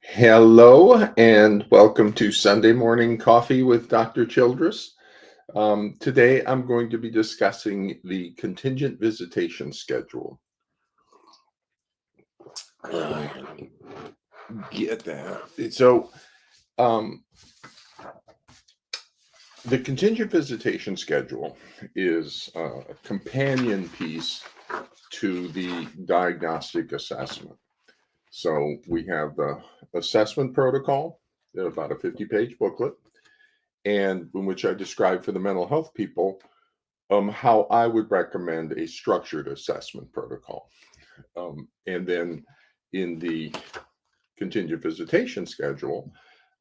Hello and welcome to Sunday Morning Coffee with Dr. Childress. Today I'm going to be discussing the contingent visitation schedule. Get that. Um, the contingent visitation schedule is a companion piece to the diagnostic assessment. So we have the assessment protocol, about a 50-page booklet, and in which I describe for the mental health people how I would recommend a structured assessment protocol. And then in the contingent visitation schedule,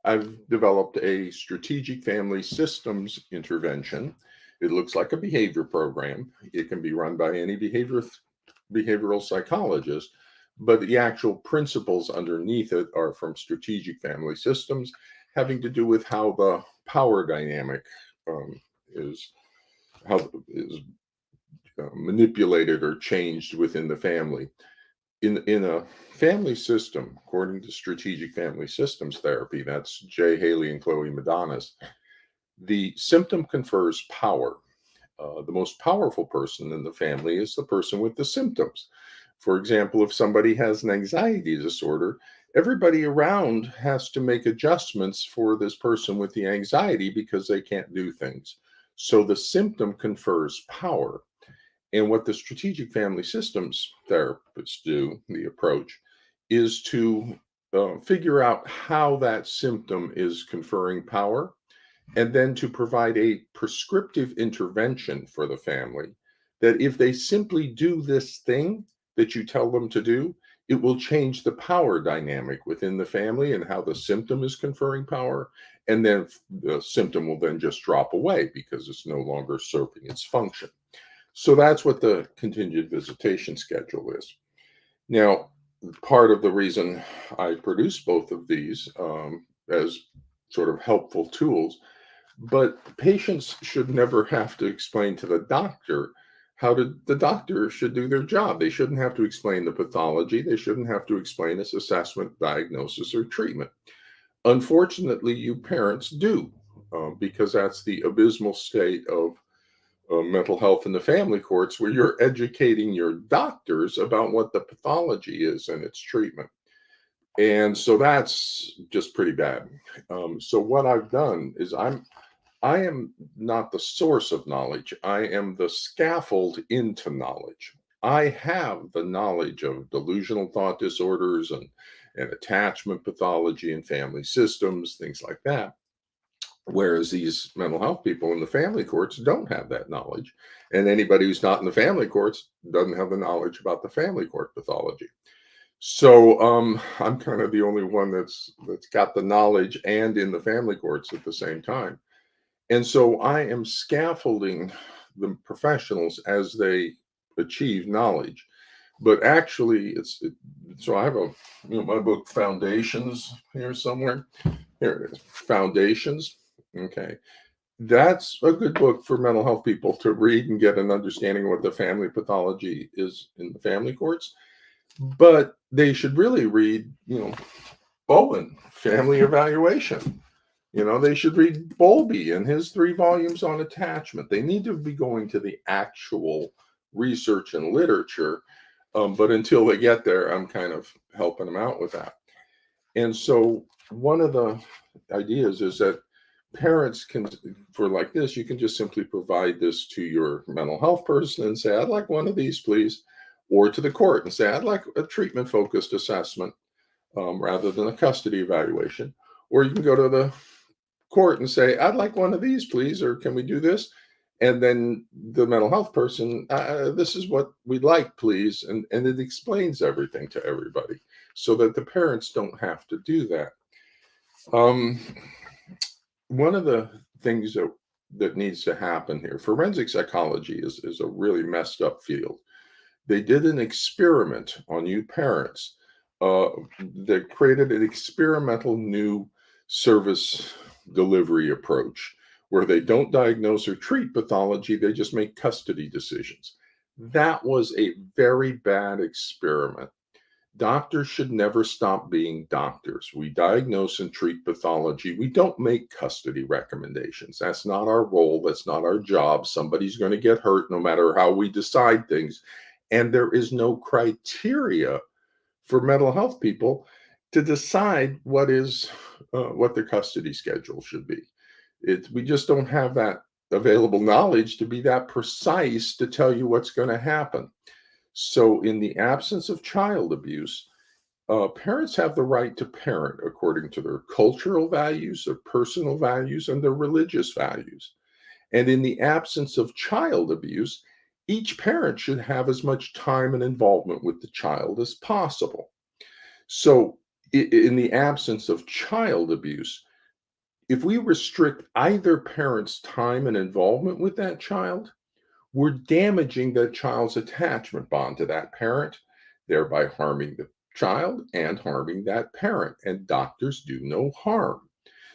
I've developed a strategic family systems intervention. It looks like a behavior program. It can be run by any behavioral psychologist, but the actual principles underneath it are from strategic family systems, having to do with how the power dynamic um, is how is manipulated or changed within the family. In a family system, according to strategic family systems therapy, that's Jay Haley and Chloe Madanas, the symptom confers power. The most powerful person in the family is the person with the symptoms. For example, if somebody has an anxiety disorder, everybody around has to make adjustments for this person with the anxiety because they can't do things. So the symptom confers power. And what the strategic family systems therapists do, the approach, is to figure out how that symptom is conferring power and then to provide a prescriptive intervention for the family that if they simply do this thing that you tell them to do, it will change the power dynamic within the family and how the symptom is conferring power. And then the symptom will then just drop away because it's no longer serving its function. So that's what the contingent visitation schedule is. Now, part of the reason I produce both of these as sort of helpful tools, but patients should never have to explain to the doctor the doctor should do their job. They shouldn't have to explain the pathology. They shouldn't have to explain its assessment, diagnosis, or treatment. Unfortunately, you parents do, because that's the abysmal state of mental health in the family courts where you're educating your doctors about what the pathology is and its treatment. And so that's just pretty bad. So what I've done is I am not the source of knowledge. I am the scaffold into knowledge. I have the knowledge of delusional thought disorders and attachment pathology and family systems, things like that. Whereas these mental health people in the family courts don't have that knowledge. And anybody who's not in the family courts doesn't have the knowledge about the family court pathology. So I'm kind of the only one that's got the knowledge and in the family courts at the same time. And so I am scaffolding the professionals as they achieve knowledge. But actually, so I have my book Foundations here somewhere. Here it is, Foundations. Okay. That's a good book for mental health people to read and get an understanding of what the family pathology is in the family courts. But they should really read, Bowen, Family Evaluation. They should read Bowlby and his 3 volumes on attachment. They need to be going to the actual research and literature. But until they get there, I'm kind of helping them out with that. And so one of the ideas is that parents can, for like this, you can just simply provide this to your mental health person and say, I'd like one of these, please. Or to the court and say, I'd like a treatment focused assessment rather than a custody evaluation. Or you can go to the court and say, I'd like one of these, please, or can we do this? And then the mental health person, this is what we'd like, please. And it explains everything to everybody so that the parents don't have to do that. One of the things that needs to happen here, forensic psychology is a really messed up field. They did an experiment on you parents that created an experimental new service delivery approach where they don't diagnose or treat pathology, they just make custody decisions. That was a very bad experiment. Doctors should never stop being doctors. We diagnose and treat pathology. We don't make custody recommendations. That's not our role. That's not our job. Somebody's going to get hurt no matter how we decide things. And there is no criteria for mental health people to decide what the custody schedule should be. We just don't have that available knowledge to be that precise to tell you what's going to happen. So, in the absence of child abuse, parents have the right to parent according to their cultural values, their personal values, and their religious values. And in the absence of child abuse, each parent should have as much time and involvement with the child as possible. So, in the absence of child abuse, if we restrict either parent's time and involvement with that child, we're damaging that child's attachment bond to that parent, thereby harming the child and harming that parent. And doctors do no harm.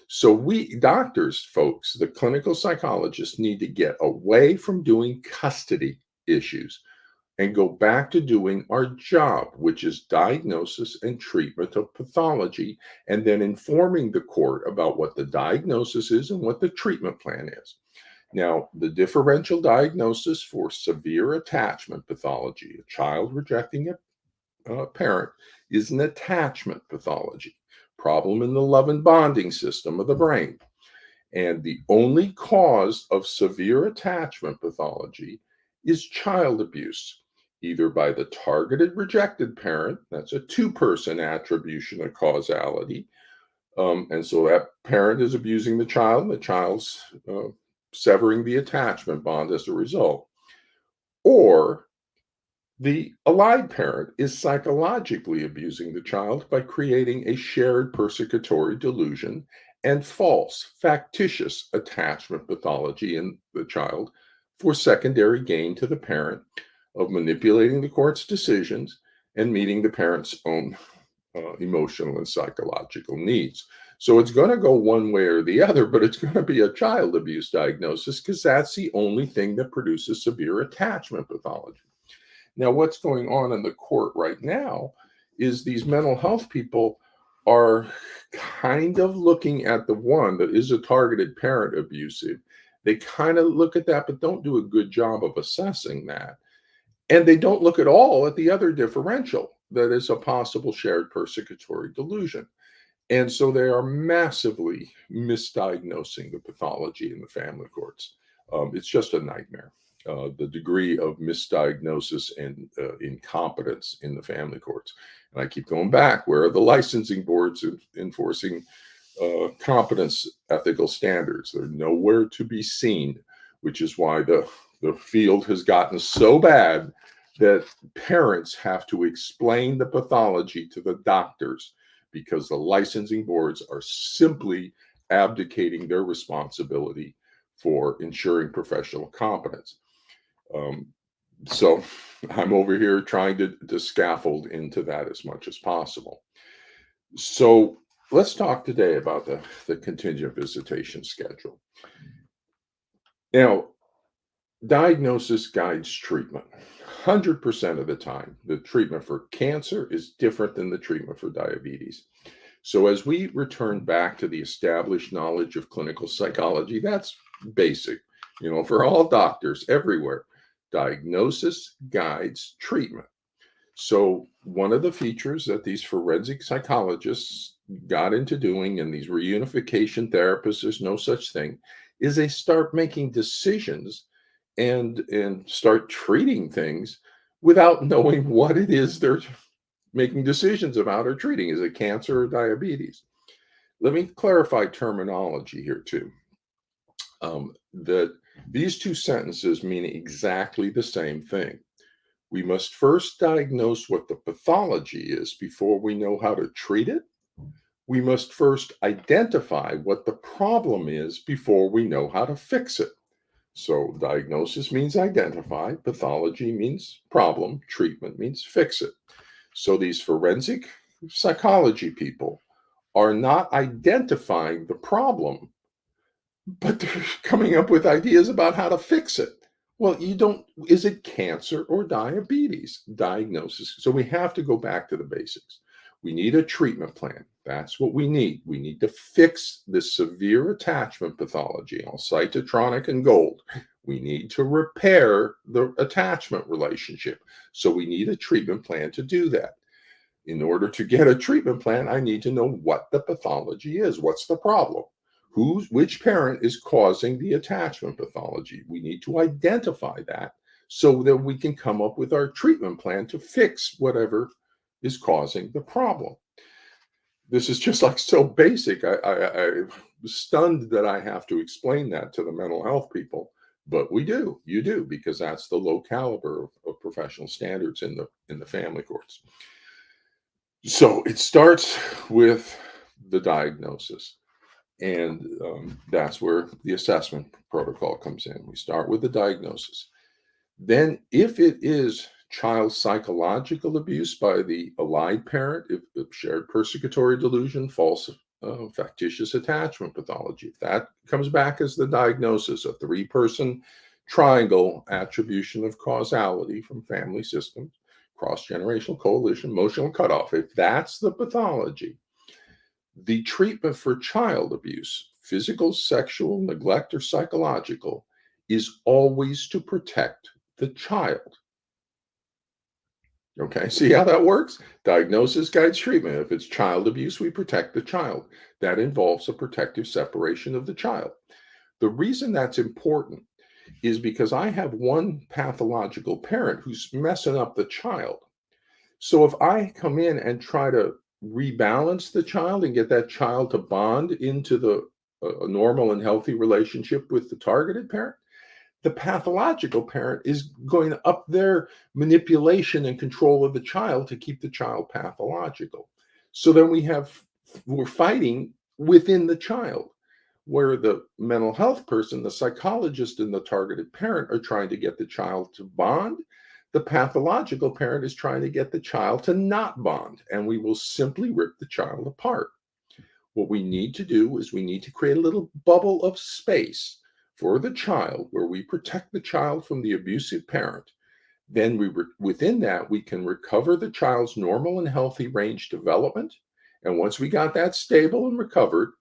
So, we doctors, folks, the clinical psychologists need to get away from doing custody issues and go back to doing our job, which is diagnosis and treatment of pathology, and then informing the court about what the diagnosis is and what the treatment plan is. Now, the differential diagnosis for severe attachment pathology, a child rejecting a parent, is an attachment pathology, problem in the love and bonding system of the brain. And the only cause of severe attachment pathology is child abuse, either by the targeted rejected parent, that's a two-person attribution of causality. And so that parent is abusing the child, and the child's severing the attachment bond as a result. Or the allied parent is psychologically abusing the child by creating a shared persecutory delusion and false, factitious attachment pathology in the child for secondary gain to the parent of manipulating the court's decisions and meeting the parent's own emotional and psychological needs. So it's going to go one way or the other, but it's going to be a child abuse diagnosis because that's the only thing that produces severe attachment pathology. Now, what's going on in the court right now is these mental health people are kind of looking at the one that is a targeted parent abusive. They kind of look at that, but don't do a good job of assessing that. And they don't look at all at the other differential that is a possible shared persecutory delusion. And so they are massively misdiagnosing the pathology in the family courts. It's just a nightmare. The degree of misdiagnosis and incompetence in the family courts. And I keep going back. Where are the licensing boards enforcing competence ethical standards? They're nowhere to be seen, which is why the field has gotten so bad that parents have to explain the pathology to the doctors because the licensing boards are simply abdicating their responsibility for ensuring professional competence. So I'm over here trying to scaffold into that as much as possible. So let's talk today about the contingent visitation schedule. Now, diagnosis guides treatment. 100% of the time, the treatment for cancer is different than the treatment for diabetes. So as we return back to the established knowledge of clinical psychology, that's basic. For all doctors everywhere, diagnosis guides treatment. So one of the features that these forensic psychologists got into doing, and these reunification therapists, there's no such thing, is they start making decisions and start treating things without knowing what it is they're making decisions about or treating. Is it cancer or diabetes? Let me clarify terminology here too. That these two sentences mean exactly the same thing. We must first diagnose what the pathology is before we know how to treat it. We must first identify what the problem is before we know how to fix it. So diagnosis means identify, pathology means problem, treatment means fix it. So these forensic psychology people are not identifying the problem, but they're coming up with ideas about how to fix it. Well, you don't, is it cancer or diabetes? Diagnosis. So we have to go back to the basics. We need a treatment plan. That's what we need. We need to fix this severe attachment pathology, all cytotronic and gold. We need to repair the attachment relationship. So we need a treatment plan to do that. In order to get a treatment plan, I need to know what the pathology is. What's the problem? Which parent is causing the attachment pathology? We need to identify that so that we can come up with our treatment plan to fix whatever is causing the problem. This is just like so basic. I'm stunned that I have to explain that to the mental health people, but we do. You do, because that's the low caliber of professional standards in the family courts. So it starts with the diagnosis, and that's where the assessment protocol comes in. We start with the diagnosis. Then, if it is child psychological abuse by the allied parent, if shared persecutory delusion, false factitious attachment pathology, if that comes back as the diagnosis, a three-person triangle attribution of causality from family systems, cross-generational coalition, emotional cutoff, if that's the pathology, the treatment for child abuse, physical, sexual, neglect, or psychological, is always to protect the child. Okay, see how that works? Diagnosis guides treatment. If it's child abuse, we protect the child. That involves a protective separation of the child. The reason that's important is because I have one pathological parent who's messing up the child. So if I come in and try to rebalance the child and get that child to bond into a normal and healthy relationship with the targeted parent, the pathological parent is going to up their manipulation and control of the child to keep the child pathological. So then we're fighting within the child, where the mental health person, the psychologist, and the targeted parent are trying to get the child to bond. The pathological parent is trying to get the child to not bond, and we will simply rip the child apart. What we need to do is we need to create a little bubble of space for the child where we protect the child from the abusive parent. Then within that, we can recover the child's normal and healthy range development. And once we got that stable and recovered,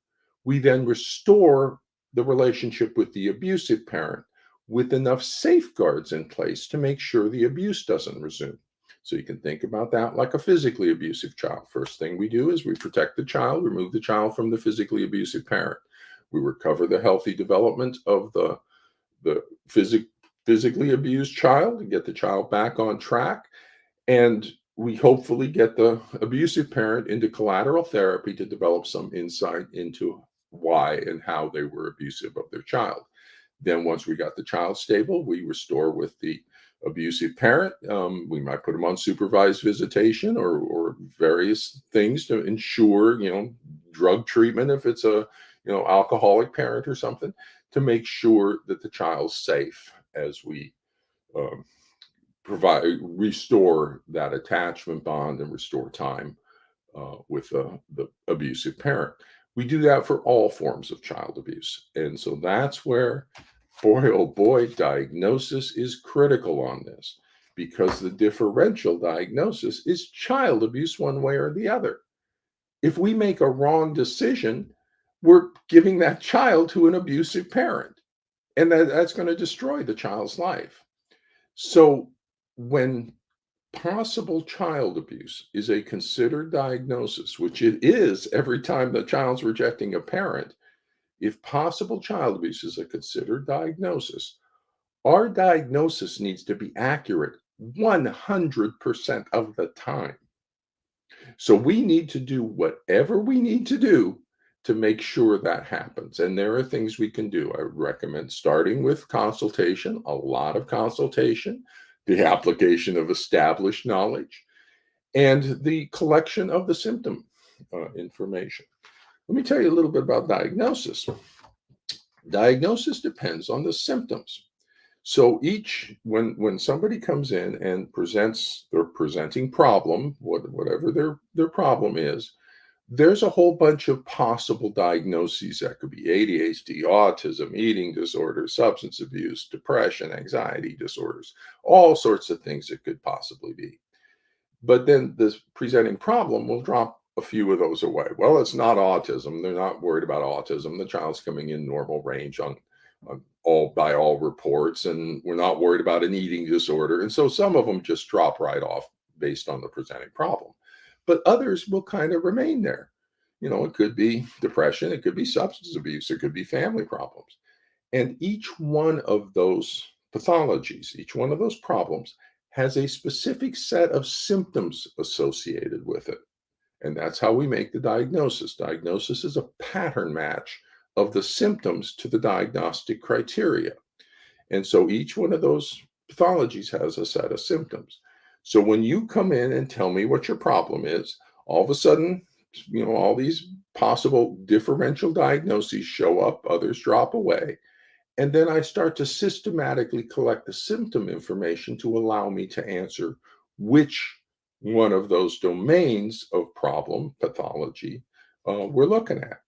we then restore the relationship with the abusive parent with enough safeguards in place to make sure the abuse doesn't resume. So you can think about that like a physically abusive child. First thing we do is we protect the child, remove the child from the physically abusive parent. We recover the healthy development of the physically abused child and get the child back on track. And we hopefully get the abusive parent into collateral therapy to develop some insight into why and how they were abusive of their child. Then once we got the child stable, we restore with the abusive parent. We might put them on supervised visitation or various things to ensure, drug treatment if it's a, alcoholic parent or something, to make sure that the child's safe as we um, restore that attachment bond and restore time with the abusive parent. We do that for all forms of child abuse. And so that's where, boy, oh boy, diagnosis is critical on this, because the differential diagnosis is child abuse one way or the other. If we make a wrong decision, we're giving that child to an abusive parent, and that's going to destroy the child's life. So when possible child abuse is a considered diagnosis, which it is every time the child's rejecting a parent, if possible child abuse is a considered diagnosis, our diagnosis needs to be accurate 100% of the time. So we need to do whatever we need to do to make sure that happens. And there are things we can do. I recommend starting with consultation, a lot of consultation, the application of established knowledge, and the collection of the symptom information. Let me tell you a little bit about diagnosis. Diagnosis depends on the symptoms. So when somebody comes in and presents their presenting problem, whatever their problem is, There's a whole bunch of possible diagnoses that could be ADHD, autism, eating disorders, substance abuse, depression, anxiety disorders, all sorts of things it could possibly be. But then this presenting problem will drop a few of those away. Well, it's not autism. They're not worried about autism. The child's coming in normal range on all by all reports, and we're not worried about an eating disorder. And so some of them just drop right off based on the presenting problem. But others will kind of remain there. It could be depression, it could be substance abuse, it could be family problems. And each one of those pathologies, each one of those problems has a specific set of symptoms associated with it. And that's how we make the diagnosis. Diagnosis is a pattern match of the symptoms to the diagnostic criteria. And so each one of those pathologies has a set of symptoms. So when you come in and tell me what your problem is, all of a sudden, all these possible differential diagnoses show up, others drop away. And then I start to systematically collect the symptom information to allow me to answer which one of those domains of problem pathology we're looking at.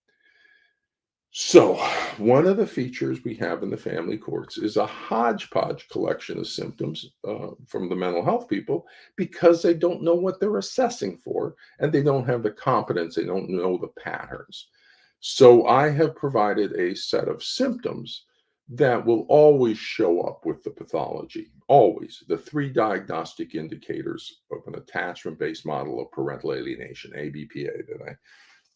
So, one of the features we have in the family courts is a hodgepodge collection of symptoms from the mental health people because they don't know what they're assessing for and they don't have the competence, they don't know the patterns. So, I have provided a set of symptoms that will always show up with the pathology. Always. The three diagnostic indicators of an attachment based model of parental alienation, ABPA, that I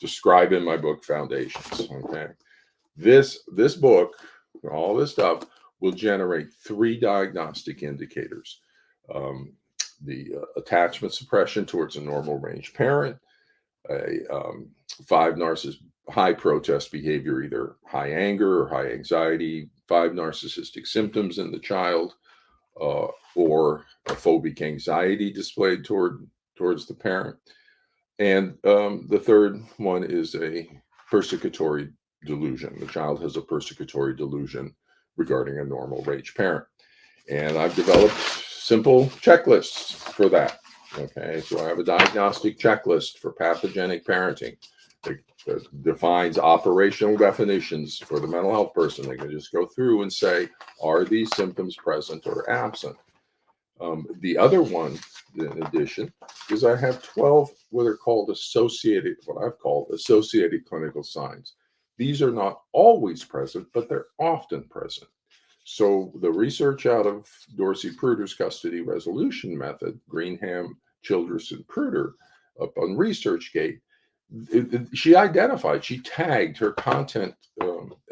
describe in my book, Foundations. Okay. This book, all this stuff, will generate three diagnostic indicators. The attachment suppression towards a normal range parent, a five narcissist high protest behavior, either high anger or high anxiety, five narcissistic symptoms in the child, or a phobic anxiety displayed towards the parent. And the third one is a persecutory delusion. The child has a persecutory delusion regarding a normal range parent. And I've developed simple checklists for that. Okay, so I have a diagnostic checklist for pathogenic parenting that defines operational definitions for the mental health person. They can just go through and say, are these symptoms present or absent? The other one, in addition, is I have 12 what I've called associated clinical signs. These are not always present, but they're often present. So the research out of Dorsey Pruder's custody resolution method, Greenham, Childress, and Pruder, up on ResearchGate, she tagged her content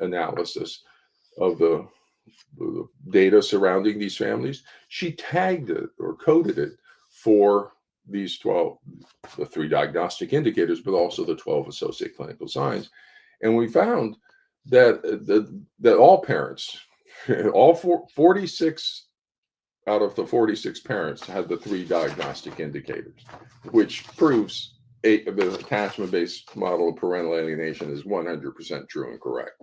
analysis of the data surrounding these families. She tagged it or coded it for these 12, the three diagnostic indicators, but also the 12 associated clinical signs. And we found that all parents, all 46 out of the 46 parents had the three diagnostic indicators, which proves the attachment-based model of parental alienation is 100% true and correct.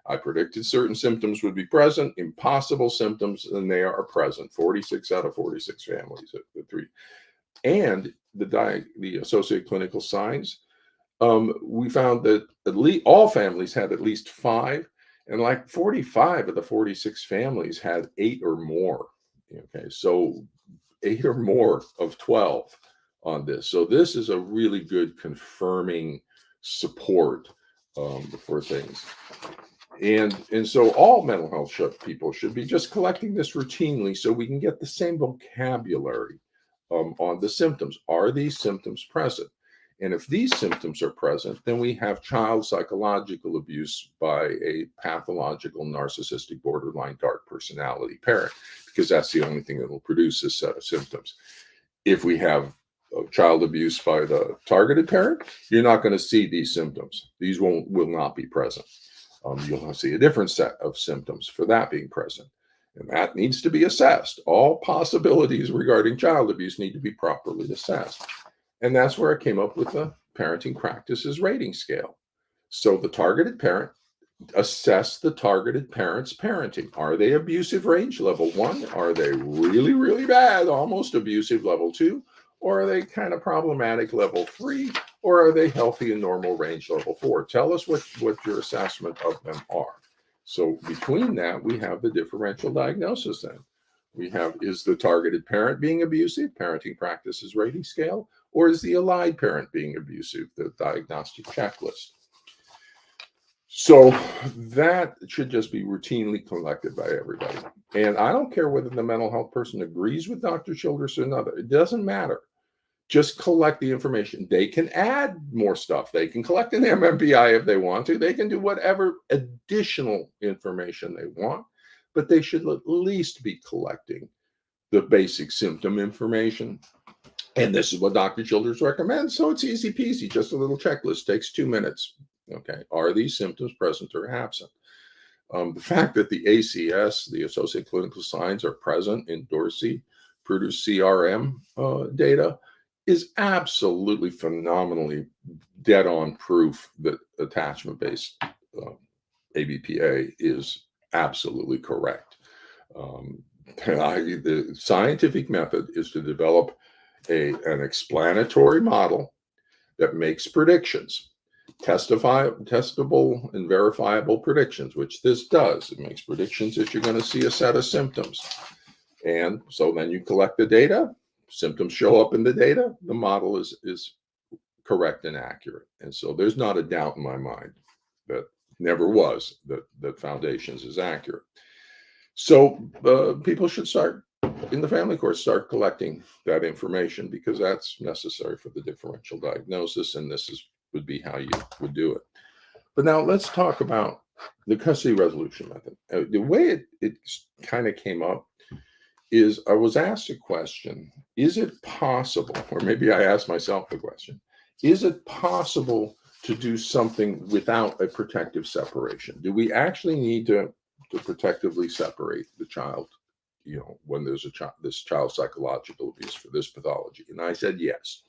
I predicted certain symptoms would be present, impossible symptoms, and they are present. 46 out of 46 families, the three. And the associated clinical signs, we found that at least all families had at least 5, and like 45 of the 46 families had 8 or more. Okay, so 8 or more of 12 on this. So this is a really good confirming support for things. And so all mental health people should be just collecting this routinely so we can get the same vocabulary on the symptoms. Are these symptoms present? And if these symptoms are present, then we have child psychological abuse by a pathological narcissistic borderline dark personality parent, because that's the only thing that will produce this set of symptoms. If we have child abuse by the targeted parent, you're not going to see these symptoms. These will not be present. You'll see a different set of symptoms for that being present. And that needs to be assessed. All possibilities regarding child abuse need to be properly assessed. And that's where I came up with the parenting practices rating scale. So the targeted parent, assess the targeted parent's parenting. Are they abusive range level 1? Are they really, really bad, almost abusive level 2? Or are they kind of problematic level 3? or are they healthy and normal range level 4? Tell us what your assessment of them are. So between that, we have the differential diagnosis then. We have, is the targeted parent being abusive, parenting practices rating scale, or is the allied parent being abusive, the diagnostic checklist? So that should just be routinely collected by everybody. And I don't care whether the mental health person agrees with Dr. Childress or not. It doesn't matter. Just collect the information. They can add more stuff. They can collect an MMPI if they want to. They can do whatever additional information they want, but they should at least be collecting the basic symptom information. And this is what Dr. Childress recommends. So it's easy peasy, just a little checklist, takes 2 minutes. Okay, are these symptoms present or absent? The fact that the ACS, the Associated Clinical Signs, are present in Dorsey produced CRM data is absolutely phenomenally dead on proof that attachment-based ABPA is absolutely correct. The scientific method is to develop an explanatory model that makes predictions, testable and verifiable predictions, which this does. It makes predictions if you're going to see a set of symptoms. And so then you collect the data, symptoms show up in the data, the model is correct and accurate. And so there's not a doubt in my mind, that never was, that Foundations is accurate. So people should start in the family court, start collecting that information, because that's necessary for the differential diagnosis, and this would be how you would do it. But now let's talk about the custody resolution method. The way it kind of came up is I was asked a question: is it possible, or maybe I asked myself the question, is it possible to do something without a protective separation? Do we actually need to protectively separate the child, when there's this child psychological abuse for this pathology? And I said, yes,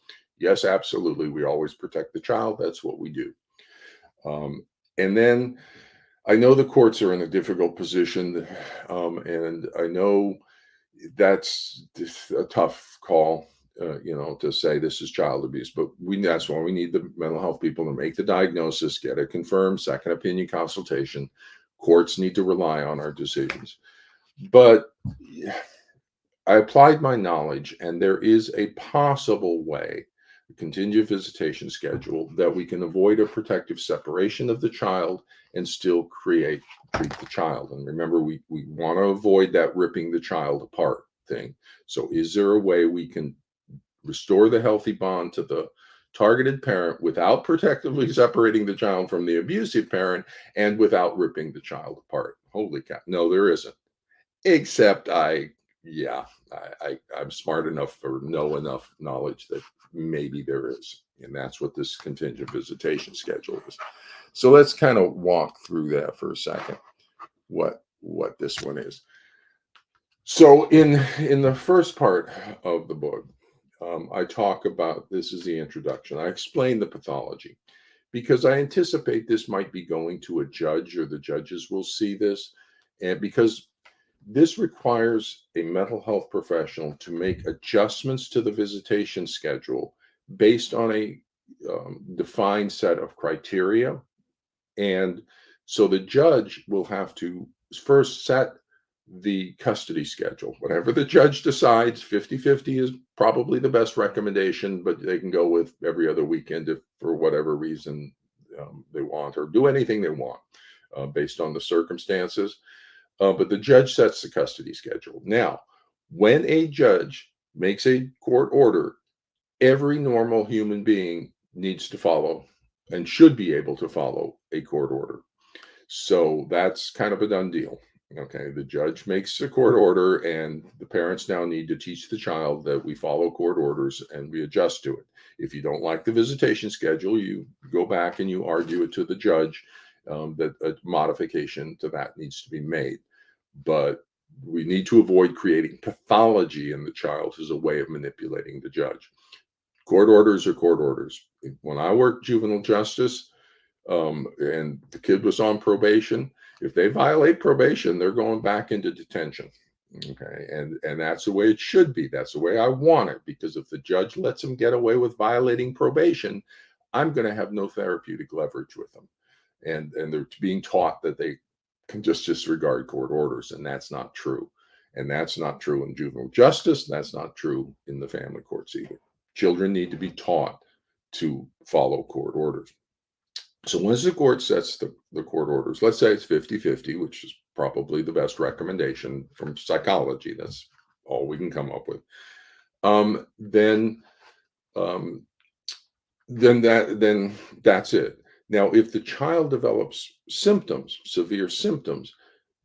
absolutely. We always protect the child. That's what we do. And then I know the courts are in a difficult position, and I know that's a tough call, to say this is child abuse, but that's why we need the mental health people to make the diagnosis, get it confirmed, second opinion consultation. Courts need to rely on our decisions. But I applied my knowledge, and there is a possible way, a contingent visitation schedule, that we can avoid a protective separation of the child and still treat the child. And remember, we want to avoid that ripping the child apart thing. So is there a way we can restore the healthy bond to the targeted parent without protectively separating the child from the abusive parent and without ripping the child apart? Holy cow. No, there isn't. Except I'm smart enough or know enough knowledge that maybe there is. And that's what this contingent visitation schedule is. So let's kind of walk through that for a second, what this one is. So in the first part of the book, I talk about, this is the introduction. I explain the pathology because I anticipate this might be going to a judge, or the judges will see this. And because this requires a mental health professional to make adjustments to the visitation schedule based on a defined set of criteria. And so the judge will have to first set the custody schedule. Whatever the judge decides, 50-50 is probably the best recommendation, but they can go with every other weekend if for whatever reason they want, or do anything they want based on the circumstances. But the judge sets the custody schedule. Now, when a judge makes a court order, every normal human being needs to follow and should be able to follow a court order. So that's kind of a done deal. Okay, the judge makes a court order, and the parents now need to teach the child that we follow court orders and we adjust to it. If you don't like the visitation schedule, you go back and you argue it to the judge that a modification to that needs to be made. But we need to avoid creating pathology in the child as a way of manipulating the judge. Court orders are court orders. When I worked juvenile justice, and the kid was on probation, if they violate probation, they're going back into detention. Okay, and that's the way it should be. That's the way I want it, because if the judge lets them get away with violating probation, I'm going to have no therapeutic leverage with them. And they're being taught that they can just disregard court orders, and that's not true. And that's not true in juvenile justice. That's not true in the family courts either. Children need to be taught to follow court orders. So once the court sets the court orders, let's say it's 50-50, which is probably the best recommendation from psychology. That's all we can come up with. Um, then um, then that's it. Now, if the child develops symptoms, severe symptoms,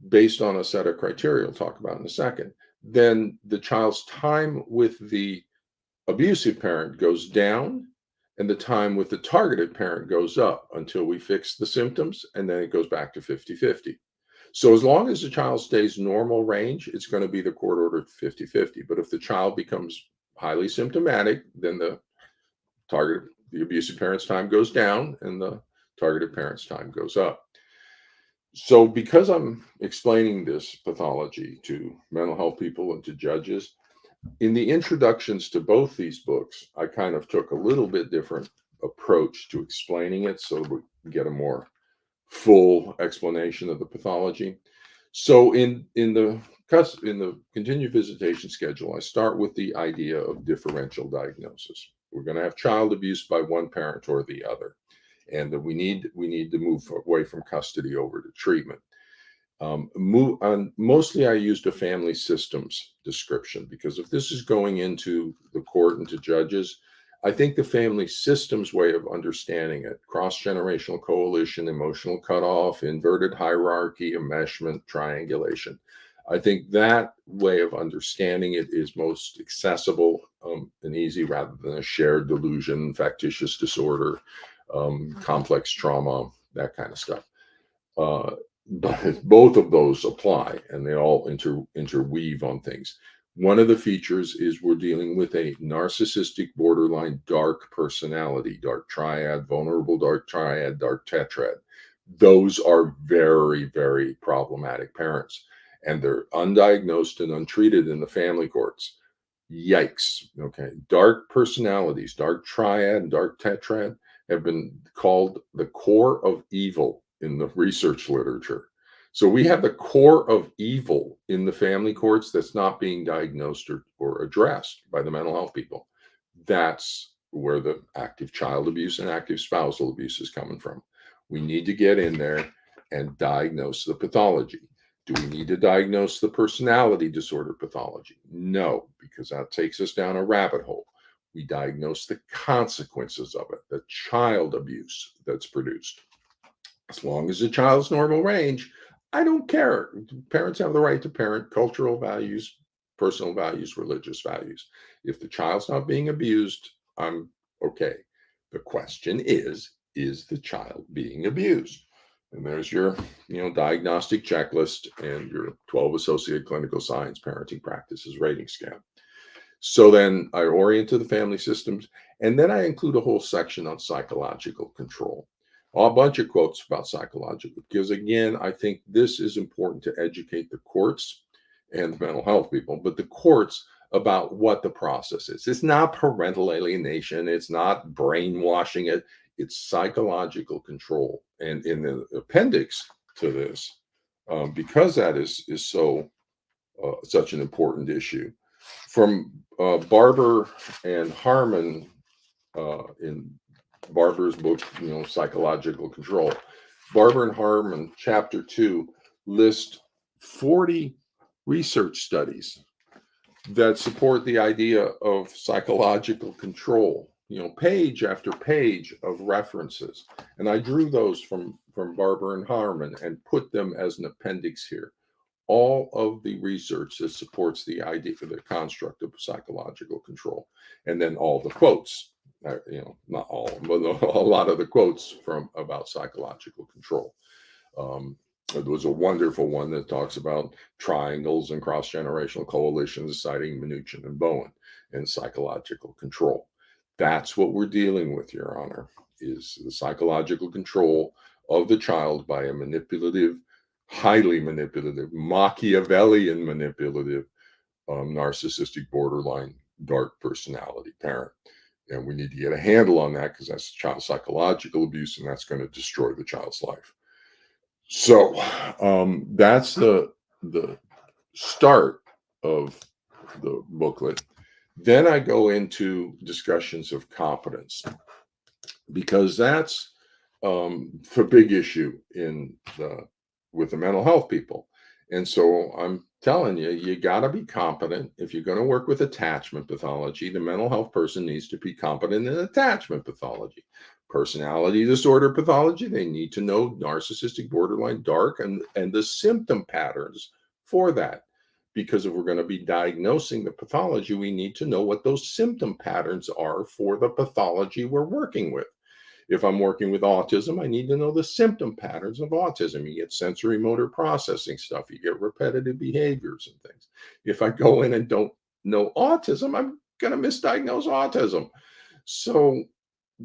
based on a set of criteria we'll talk about in a second, then the child's time with the abusive parent goes down and the time with the targeted parent goes up until we fix the symptoms, and then it goes back to 50-50. So as long as the child stays normal range, it's going to be the court ordered 50-50. But if the child becomes highly symptomatic, then the abusive parent's time goes down and the targeted parent's time goes up. So because I'm explaining this pathology to mental health people and to judges, in the introductions to both these books, I kind of took a little bit different approach to explaining it so we get a more full explanation of the pathology. So in the continued visitation schedule, I start with the idea of differential diagnosis. We're going to have child abuse by one parent or the other, and that we need to move away from custody over to treatment. Mostly I used a family systems description, because if this is going into the court and to judges, I think the family systems way of understanding it, cross-generational coalition, emotional cutoff, inverted hierarchy, enmeshment, triangulation, I think that way of understanding it is most accessible and easy, rather than a shared delusion, factitious disorder, complex trauma, that kind of stuff. But both of those apply, and they all interweave on things. One of the features is we're dealing with a narcissistic borderline dark personality, dark triad, vulnerable dark triad, dark tetrad. Those are very, very problematic parents, and they're undiagnosed and untreated in the family courts. Yikes. Okay. Dark personalities, dark triad, and dark tetrad have been called the core of evil in the research literature. So we have the core of evil in the family courts that's not being diagnosed or addressed by the mental health people. That's where the active child abuse and active spousal abuse is coming from. We need to get in there and diagnose the pathology. Do we need to diagnose the personality disorder pathology? No, because that takes us down a rabbit hole. We diagnose the consequences of it, the child abuse that's produced. As long as the child's normal range, I don't care. Parents have the right to parent, cultural values, personal values, religious values. If the child's not being abused, I'm okay. The question is the child being abused? And there's your, diagnostic checklist and your 12 associated clinical science parenting practices rating scale. So then I orient to the family systems, and then I include a whole section on psychological control. A bunch of quotes about psychological, because again, I think this is important to educate the courts and the mental health people, but the courts about what the process is. It's not parental alienation. It's not brainwashing it. It's psychological control. And in the appendix to this, because that is so such an important issue, from Barber and Harmon in Barber's book, Psychological Control. Barber and Harmon, chapter 2, list 40 research studies that support the idea of psychological control, page after page of references. And I drew those from Barber and Harmon and put them as an appendix here. All of the research that supports the idea for the construct of psychological control, and then all the quotes, not all, but a lot of the quotes from about psychological control. There was a wonderful one that talks about triangles and cross-generational coalitions, citing Mnuchin and Bowen, and psychological control. That's what we're dealing with, Your Honor, is the psychological control of the child by a manipulative, highly manipulative, Machiavellian manipulative, narcissistic borderline dark personality parent. And we need to get a handle on that because that's child psychological abuse and that's going to destroy the child's life. So that's the start of the booklet. Then I go into discussions of competence because that's the big issue with the mental health people. And so I'm telling you, you got to be competent. If you're going to work with attachment pathology, the mental health person needs to be competent in attachment pathology. Personality disorder pathology, they need to know narcissistic, borderline, dark, and the symptom patterns for that. Because if we're going to be diagnosing the pathology, we need to know what those symptom patterns are for the pathology we're working with. If I'm working with autism, I need to know the symptom patterns of autism. You get sensory motor processing stuff, you get repetitive behaviors and things. If I go in and don't know autism, I'm going to misdiagnose autism. So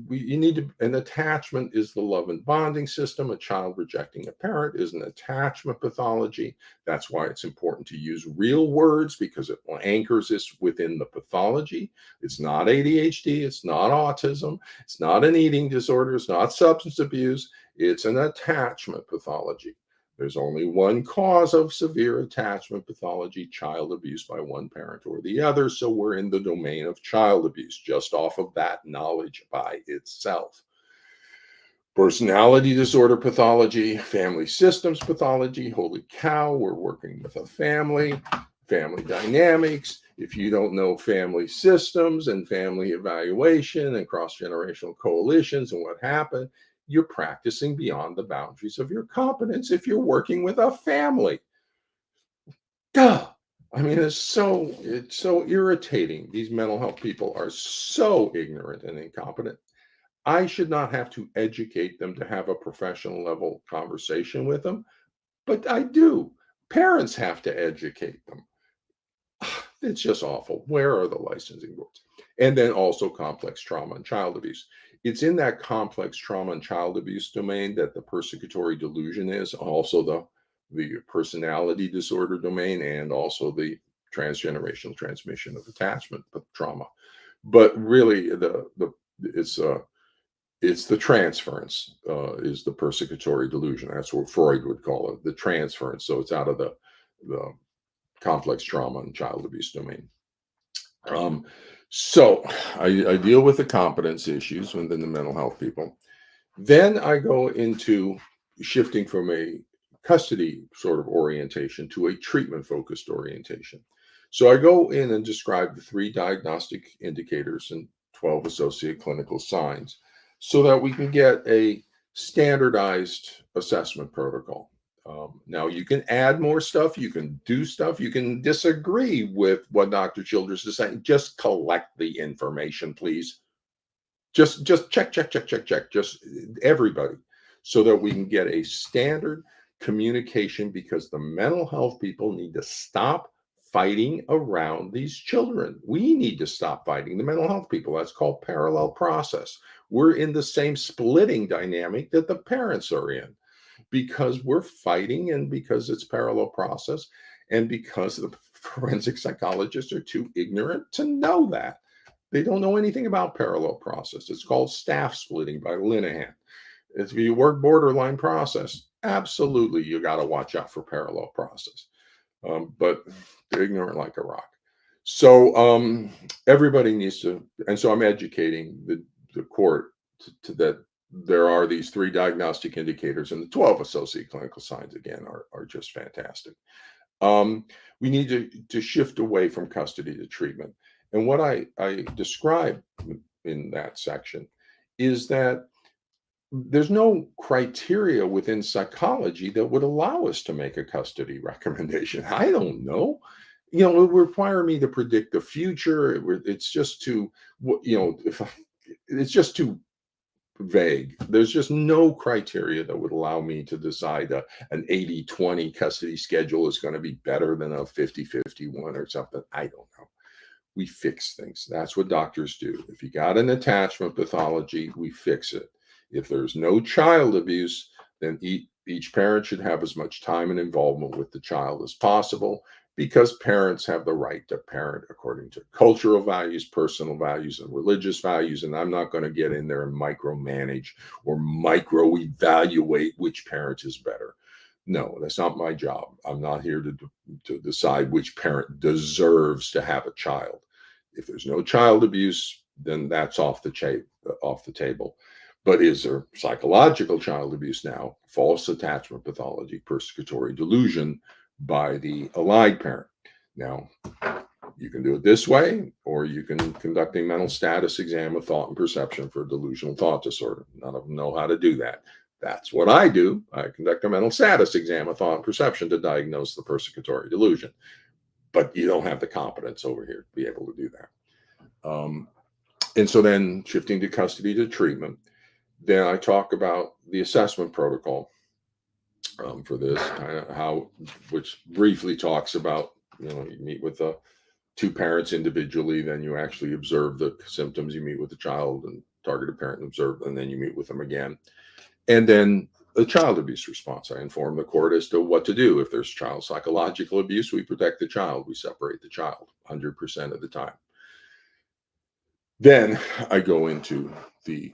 you need to, an attachment is the love and bonding system. A child rejecting a parent is an attachment pathology. That's why it's important to use real words because it anchors us within the pathology. It's not ADHD, it's not autism, it's not an eating disorder, it's not substance abuse, it's an attachment pathology. There's only one cause of severe attachment pathology, child abuse by one parent or the other. So we're in the domain of child abuse just off of that knowledge by itself. Personality disorder pathology, family systems pathology. Holy cow, we're working with a family dynamics. If you don't know family systems and family evaluation and cross-generational coalitions and what happened, you're practicing beyond the boundaries of your competence if you're working with a family. Duh. I mean, it's so irritating. These mental health people are so ignorant and incompetent. I should not have to educate them to have a professional level conversation with them, but I do. Parents have to educate them. It's just awful. Where are the licensing boards? And then also complex trauma and child abuse. It's in that complex trauma and child abuse domain that the persecutory delusion is, also the personality disorder domain, and also the transgenerational transmission of attachment trauma. But really, it's the transference is the persecutory delusion. That's what Freud would call it, the transference. So it's out of the complex trauma and child abuse domain. So I deal with the competence issues within the mental health people. Then I go into shifting from a custody sort of orientation to a treatment focused orientation. So I go in and describe the 3 diagnostic indicators and 12 associated clinical signs so that we can get a standardized assessment protocol. Now, you can add more stuff, you can do stuff, you can disagree with what Dr. Childress is saying. Just collect the information, please. Just check, just everybody, so that we can get a standard communication, because the mental health people need to stop fighting around these children. We need to stop fighting the mental health people. That's called parallel process. We're in the same splitting dynamic that the parents are in, because we're fighting and because it's parallel process and because the forensic psychologists are too ignorant to know that. They don't know anything about parallel process. It's called staff splitting by Linehan. If you work borderline process, absolutely, you got to watch out for parallel process. But they're ignorant like a rock. So everybody needs to, and so I'm educating the court to that there are these 3 diagnostic indicators, and the 12 associated clinical signs, again, are just fantastic. We need to shift away from custody to treatment. And what I describe in that section is that there's no criteria within psychology that would allow us to make a custody recommendation. I don't know. It would require me to predict the future. It's just too, it's just too vague. There's just no criteria that would allow me to decide an 80-20 custody schedule is going to be better than a 50-51 or something. I don't know. We fix things. That's what doctors do. If you got an attachment pathology, we fix it. If there's no child abuse, then each parent should have as much time and involvement with the child as possible. because parents have the right to parent according to cultural values, personal values, and religious values. And I'm not going to get in there and micromanage or micro evaluate which parent is better. No, that's not my job. I'm not here to decide which parent deserves to have a child. If there's no child abuse, then that's off the table. But is there psychological child abuse now? False attachment pathology, persecutory delusion by the allied parent. Now, you can do it this way, or you can conduct a mental status exam of thought and perception for delusional thought disorder. None of them know how to do that. That's what I do. I conduct a mental status exam of thought and perception to diagnose the persecutory delusion. But you don't have the competence over here to be able to do that. And so then shifting to custody to treatment, then I talk about the assessment protocol for this, which briefly talks about, you meet with the two parents individually, then you actually observe the symptoms, you meet with the child and targeted parent and observe, and then you meet with them again. And then the child abuse response. I inform the court as to what to do. If there's child psychological abuse, we protect the child. We separate the child 100% of the time. Then I go into the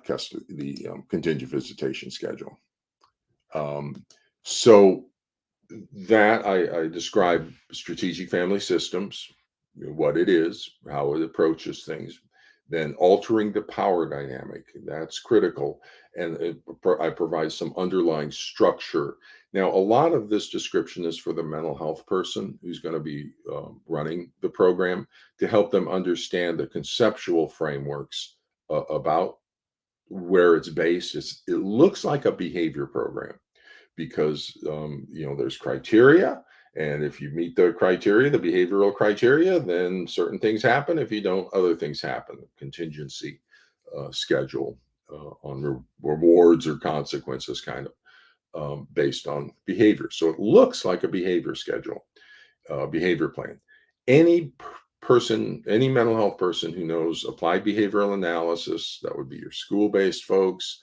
contingent visitation schedule. So that I describe strategic family systems, what it is, how it approaches things, then altering the power dynamic. That's critical. And I provide some underlying structure. Now, a lot of this description is for the mental health person who's going to be running the program to help them understand the conceptual frameworks about where it's based. It looks like a behavior program because there's criteria, and if you meet the criteria, the behavioral criteria, then certain things happen. If you don't, other things happen. Contingency schedule on rewards or consequences, kind of based on behavior. So it looks like a behavior schedule, behavior plan. Any person, any mental health person who knows applied behavioral analysis, that would be your school-based folks,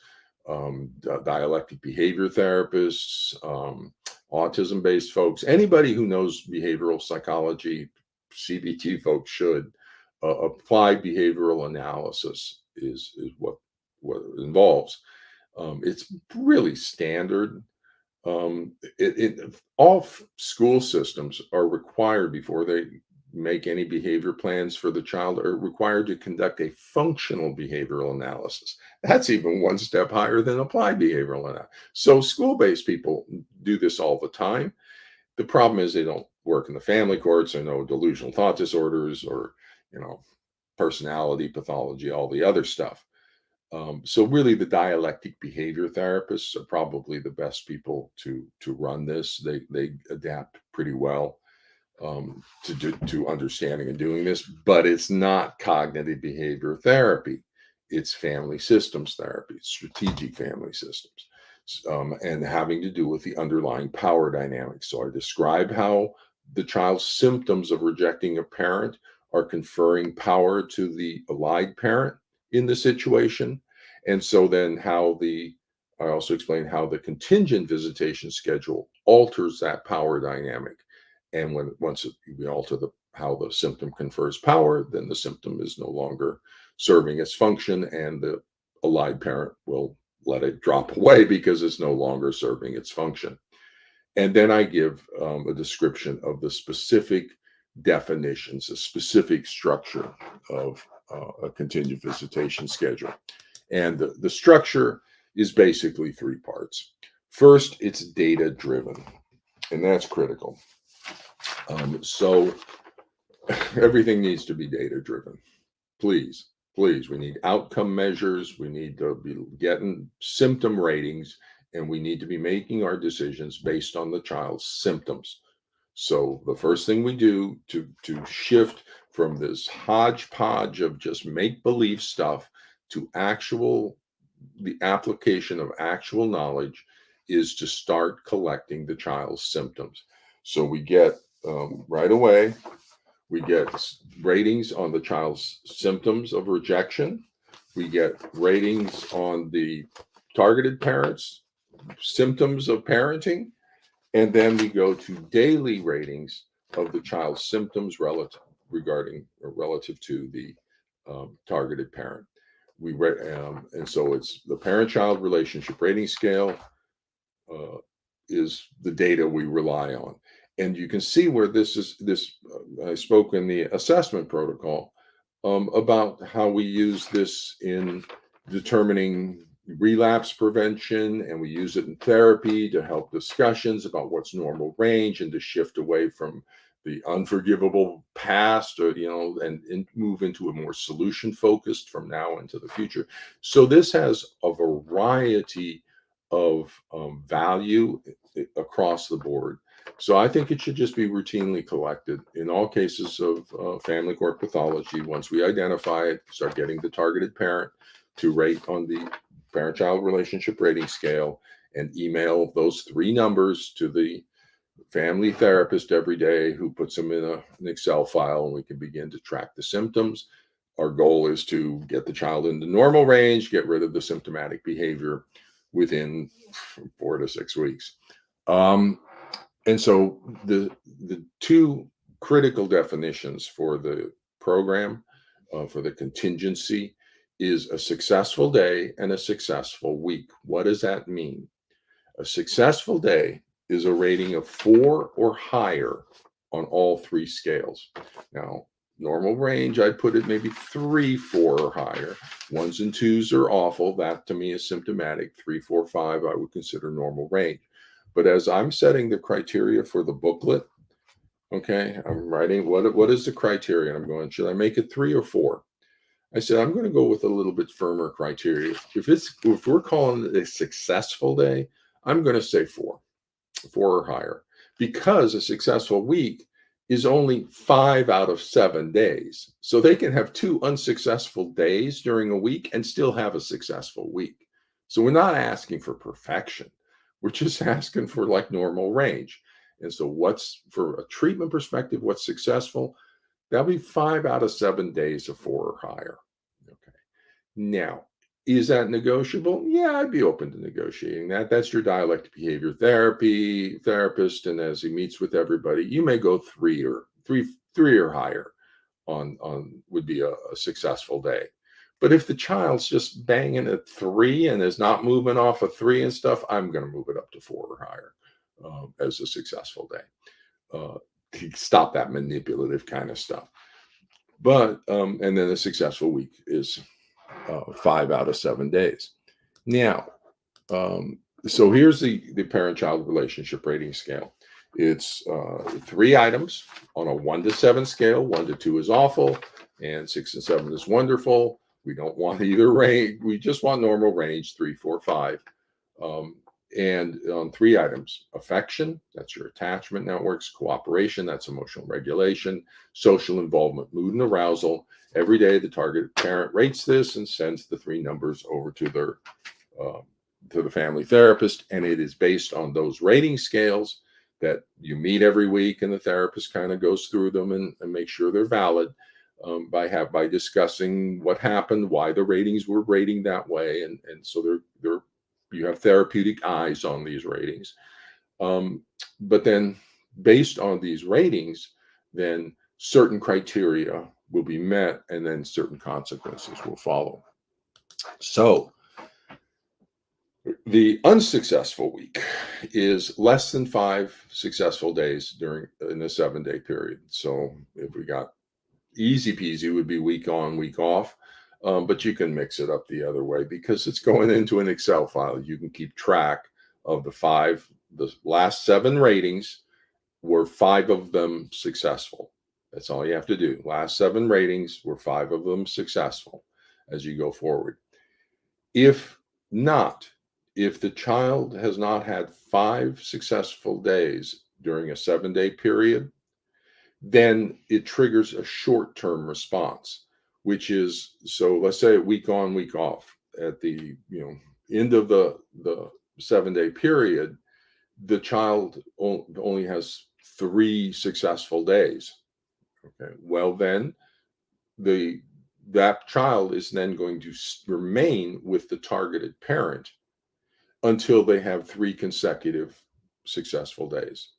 dialectic behavior therapists, autism-based folks, anybody who knows behavioral psychology, CBT folks should apply behavioral analysis is what it involves. It's really standard. All school systems are required before they make any behavior plans for the child are required to conduct a functional behavioral analysis. That's even one step higher than applied behavioral analysis. So school-based people do this all the time. The problem is they don't work in the family courts. They know delusional thought disorders or, personality pathology, all the other stuff. So really the dialectic behavior therapists are probably the best people to run this. They adapt pretty well to understanding and doing this, but it's not cognitive behavior therapy. It's family systems therapy, strategic family systems, and having to do with the underlying power dynamics. So I describe how the child's symptoms of rejecting a parent are conferring power to the allied parent in the situation. And so then I also explain how the contingent visitation schedule alters that power dynamic. And once we alter how the symptom confers power, then the symptom is no longer serving its function, and the allied parent will let it drop away because it's no longer serving its function. And then I give a description of the specific definitions, a specific structure of a contingent visitation schedule. And the structure is basically three parts. First, it's data driven, and that's critical. So everything needs to be data driven. Please, we need outcome measures. We need to be getting symptom ratings, and we need to be making our decisions based on the child's symptoms. So the first thing we do to shift from this hodgepodge of just make-believe stuff to the application of actual knowledge is to start collecting the child's symptoms. So we get right away, we get ratings on the child's symptoms of rejection. We get ratings on the targeted parents' symptoms of parenting. And then we go to daily ratings of the child's symptoms relative to the targeted parent. And so it's the parent-child relationship rating scale is the data we rely on. And you can see where I spoke in the assessment protocol about how we use this in determining relapse prevention, and we use it in therapy to help discussions about what's normal range and to shift away from the unforgivable past, or and move into a more solution focused from now into the future. So this has a variety of value across the board. So I think it should just be routinely collected in all cases of family court pathology. Once we identify it, start getting the targeted parent to rate on the parent-child relationship rating scale, and email those 3 numbers to the family therapist every day, who puts them in an Excel file, and we can begin to track the symptoms. Our goal is to get the child into normal range, get rid of the symptomatic behavior within 4 to 6 weeks. And so the 2 critical definitions for the program, for the contingency, is a successful day and a successful week. What does that mean? A successful day is a rating of 4 or higher on all 3 scales. Now, normal range, I'd put it maybe 3, 4 or higher. 1s and 2s are awful. That to me is symptomatic. 3, 4, 5, I would consider normal range. But as I'm setting the criteria for the booklet, okay, I'm writing what is the criteria? And I'm going, should I make it 3 or 4? I said, I'm going to go with a little bit firmer criteria. If we're calling it a successful day, I'm going to say 4 or higher, because a successful week is only 5 out of 7 days. So they can have 2 unsuccessful days during a week and still have a successful week. So we're not asking for perfection. We're just asking for like normal range. And so for a treatment perspective, what's successful? That'll be 5 out of 7 days of 4 or higher. Okay. Now, is that negotiable? Yeah, I'd be open to negotiating that. That's your dialectic behavior therapist, and as he meets with everybody, you may go 3 or higher on would be a successful day. But if the child's just banging at 3 and is not moving off of 3 and stuff, I'm going to move it up to 4 or higher as a successful day. To stop that manipulative kind of stuff. But and then a successful week is 5 out of 7 days. Now, so here's the parent-child relationship rating scale. It's 3 items on a 1 to 7 scale. 1 to 2 is awful, and 6 and 7 is wonderful. We don't want either range. We just want normal range, 3, 4, 5. And on 3 items: affection, that's your attachment networks; cooperation, that's emotional regulation; social involvement, mood and arousal. Every day, the target parent rates this and sends the 3 numbers over to the family therapist, and it is based on those rating scales that you meet every week, and the therapist kind of goes through them and makes sure they're valid by discussing what happened, why the ratings were rating that way, and so you have therapeutic eyes on these ratings. But then, based on these ratings, then certain criteria will be met, and then certain consequences will follow. So the unsuccessful week is less than 5 successful days in a 7-day period. So if we got easy peasy, would be week on, week off. But you can mix it up the other way, because it's going into an Excel file. You can keep track of the last 7 ratings, were 5 of them successful. That's all you have to do. Last 7 ratings, were 5 of them successful as you go forward. If the child has not had 5 successful days during a 7-day period, then it triggers a short-term response, which is, so let's say week on, week off. At the end of the 7-day period, the child only has 3 successful days. Okay, well then that child is then going to remain with the targeted parent until they have 3 consecutive successful days.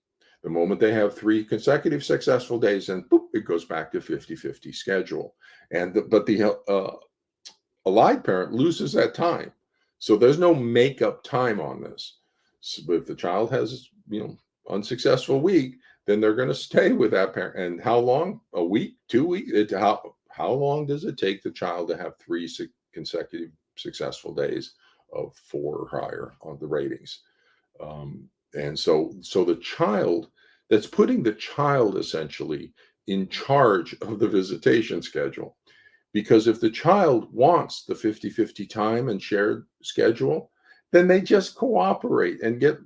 The moment they have 3 consecutive successful days, then boop, it goes back to 50-50 schedule. But the allied parent loses that time. So there's no makeup time on this. So if the child has, unsuccessful week, then they're going to stay with that parent. And how long? A week, 2 weeks? How long does it take the child to have 3 consecutive successful days of 4 or higher on the ratings? And so the child, that's putting the child essentially in charge of the visitation schedule. Because if the child wants the 50-50 time and shared schedule, then they just cooperate and get,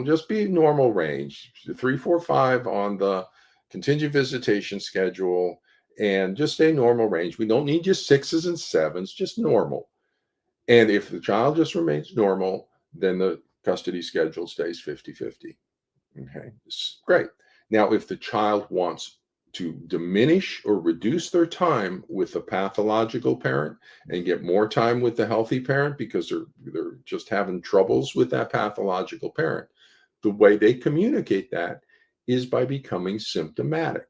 just be normal range, 3, 4, 5 on the contingent visitation schedule, and just stay normal range. We don't need just 6s and 7s, just normal. And if the child just remains normal, then the custody schedule stays 50-50. Okay, it's great. Now, if the child wants to diminish or reduce their time with the pathological parent and get more time with the healthy parent because they're just having troubles with that pathological parent, the way they communicate that is by becoming symptomatic.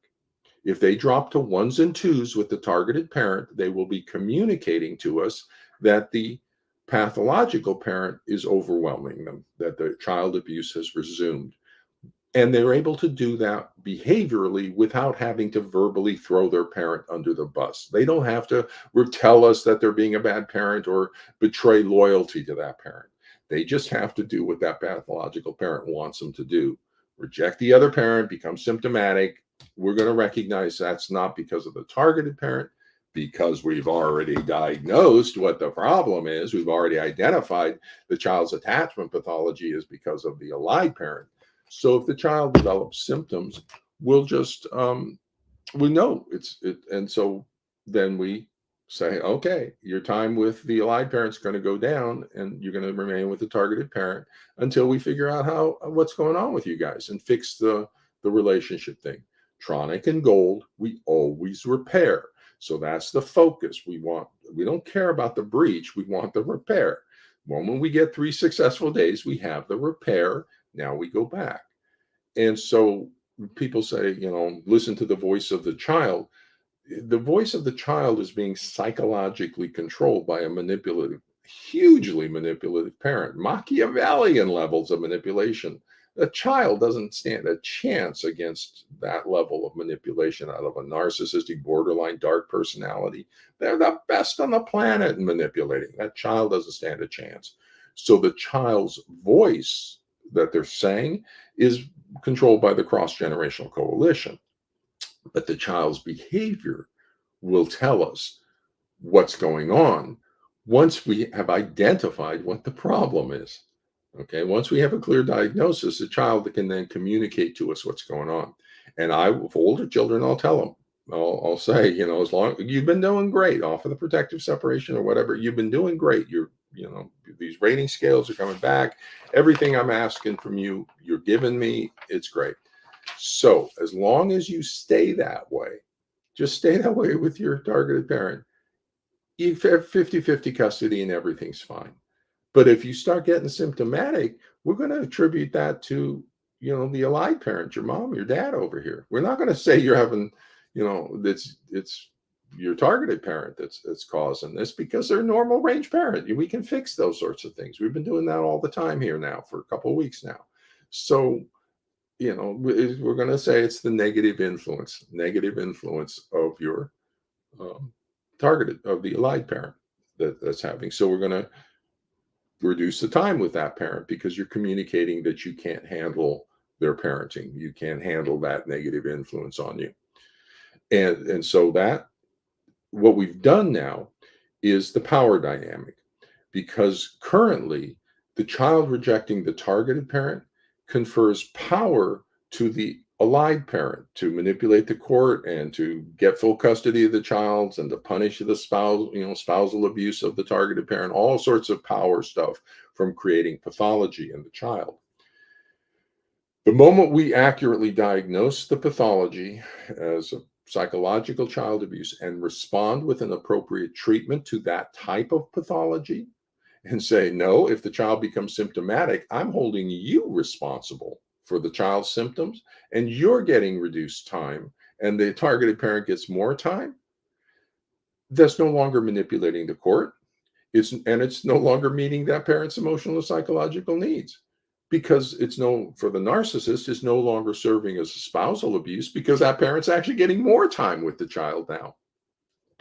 If they drop to 1s and 2s with the targeted parent, they will be communicating to us that the pathological parent is overwhelming them, that the child abuse has resumed. And they're able to do that behaviorally without having to verbally throw their parent under the bus. They don't have to tell us that they're being a bad parent or betray loyalty to that parent. They just have to do what that pathological parent wants them to do. Reject the other parent, become symptomatic. We're going to recognize that's not because of the targeted parent, because we've already diagnosed what the problem is. We've already identified the child's attachment pathology is because of the allied parent. So if the child develops symptoms, we'll just we know and so then we say, okay, your time with the allied parent's going to go down, and you're going to remain with the targeted parent until we figure out what's going on with you guys and fix the relationship thing. Tronic and gold, we always repair. So that's the focus. We don't care about the breach. We want the repair. When we get 3 successful days, we have the repair. Now we go back. And so people say, listen to the voice of the child. The voice of the child is being psychologically controlled by a hugely manipulative parent, Machiavellian levels of manipulation. A child doesn't stand a chance against that level of manipulation out of a narcissistic, borderline dark personality. They're the best on the planet in manipulating. That child doesn't stand a chance. So the child's voice that they're saying is controlled by the cross-generational coalition. But the child's behavior will tell us what's going on once we have identified what the problem is. Okay, once we have a clear diagnosis, the child can then communicate to us what's going on. And for older children, I'll tell them, I'll say, as long you've been doing great off of the protective separation or whatever, you've been doing great. These rating scales are coming back. Everything I'm asking from you, you're giving me. It's great. So as long as you stay that way, just stay that way with your targeted parent, you have 50-50 custody and everything's fine. But if you start getting symptomatic, we're going to attribute that to, the allied parent, your mom, your dad over here. We're not going to say you're having, it's your targeted parent that's causing this, because they're a normal range parent. We can fix those sorts of things. We've been doing that all the time here now for a couple of weeks now. So, we're going to say it's the negative influence of your targeted, of the allied parent that's having. So we're going to reduce the time with that parent, because you're communicating that you can't handle their parenting. You can't handle that negative influence on you. And so that what we've done now is the power dynamic, because currently the child rejecting the targeted parent confers power to the allied parent to manipulate the court and to get full custody of the child and to punish the spousal abuse of the targeted parent, all sorts of power stuff from creating pathology in the child. The moment we accurately diagnose the pathology as a psychological child abuse and respond with an appropriate treatment to that type of pathology, and say, no, if the child becomes symptomatic, I'm holding you responsible for the child's symptoms, and you're getting reduced time, and the targeted parent gets more time, that's no longer manipulating the court. It's no longer meeting that parent's emotional or psychological needs, because it's no for the narcissist, it's no longer serving as a spousal abuse, because that parent's actually getting more time with the child now.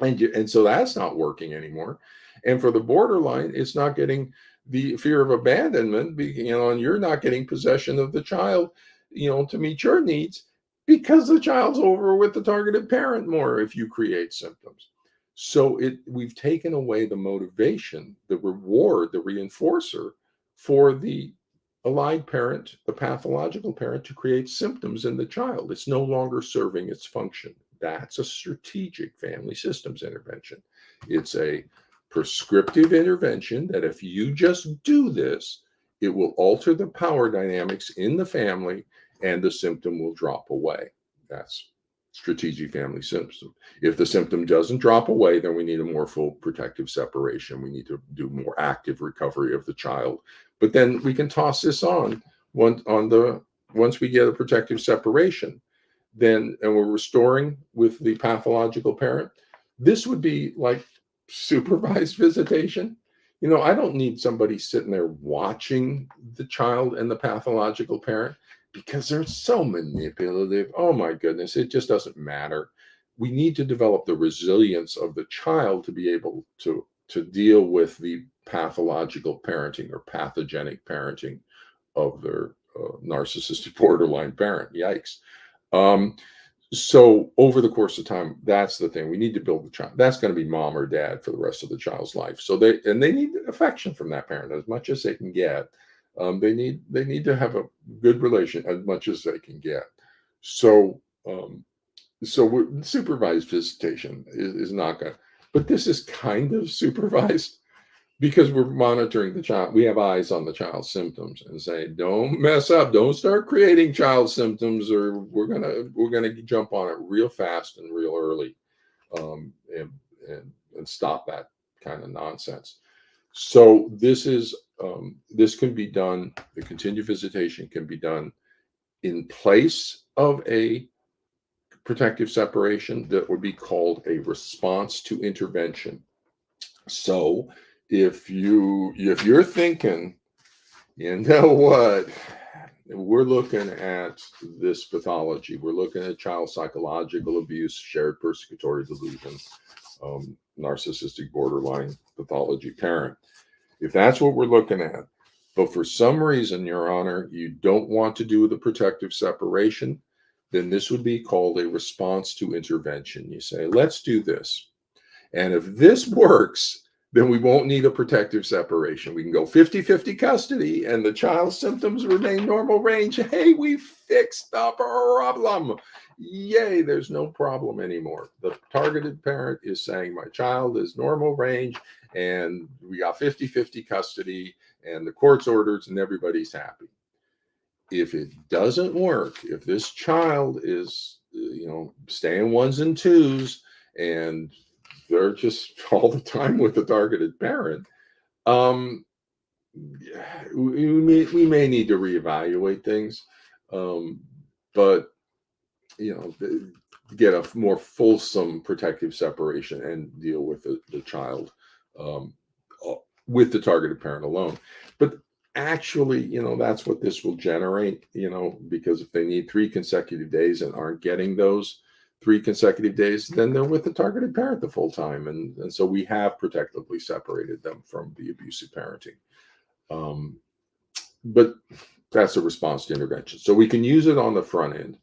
And so that's not working anymore. And for the borderline, it's not getting the fear of abandonment, and you're not getting possession of the child, to meet your needs, because the child's over with the targeted parent more if you create symptoms. So we've taken away the motivation, the reward, the reinforcer for the allied parent, the pathological parent, to create symptoms in the child. It's no longer serving its function. That's a strategic family systems intervention. It's a prescriptive intervention that if you just do this, it will alter the power dynamics in the family and the symptom will drop away. That's strategic family symptom. If the symptom doesn't drop away, then we need a more full protective separation. We need to do more active recovery of the child. But then we can toss this on once we get a protective separation, and we're restoring with the pathological parent. This would be like supervised visitation. I don't need somebody sitting there watching the child and the pathological parent, because they're so manipulative. Oh my goodness, it just doesn't matter. We need to develop the resilience of the child to be able to deal with the pathological parenting or pathogenic parenting of their narcissistic borderline parent. Yikes. So over the course of time, that's the thing. We need to build the child. That's going to be mom or dad for the rest of the child's life. So they need affection from that parent as much as they can get. They need to have a good relation as much as they can get. So supervised visitation is not going. But this is kind of supervised, because we're monitoring the child. We have eyes on the child's symptoms and say, don't mess up, don't start creating child symptoms, or we're gonna jump on it real fast and real early, and stop that kind of nonsense. So this can be done. The continued visitation can be done in place of a protective separation that would be called a response to intervention. So if you're thinking, you know what, we're looking at this pathology, we're looking at child psychological abuse, shared persecutory delusion, narcissistic borderline pathology parent. If that's what we're looking at, but for some reason, Your Honor, you don't want to do the protective separation, then this would be called a response to intervention. You say, let's do this. And if this works, then we won't need a protective separation. We can go 50-50 custody and the child's symptoms remain normal range. Hey, we fixed the problem. Yay, there's no problem anymore. The targeted parent is saying my child is normal range and we got 50-50 custody and the court's orders and everybody's happy. If it doesn't work, if this child is, staying ones and twos and they're just all the time with the targeted parent, we may need to reevaluate things, but get a more fulsome protective separation and deal with the child with the targeted parent alone. But actually, that's what this will generate, because if they need 3 consecutive days and aren't getting those 3 consecutive days, then they're with the targeted parent the full time. And so we have protectively separated them from the abusive parenting. But that's a response to intervention. So we can use it on the front end.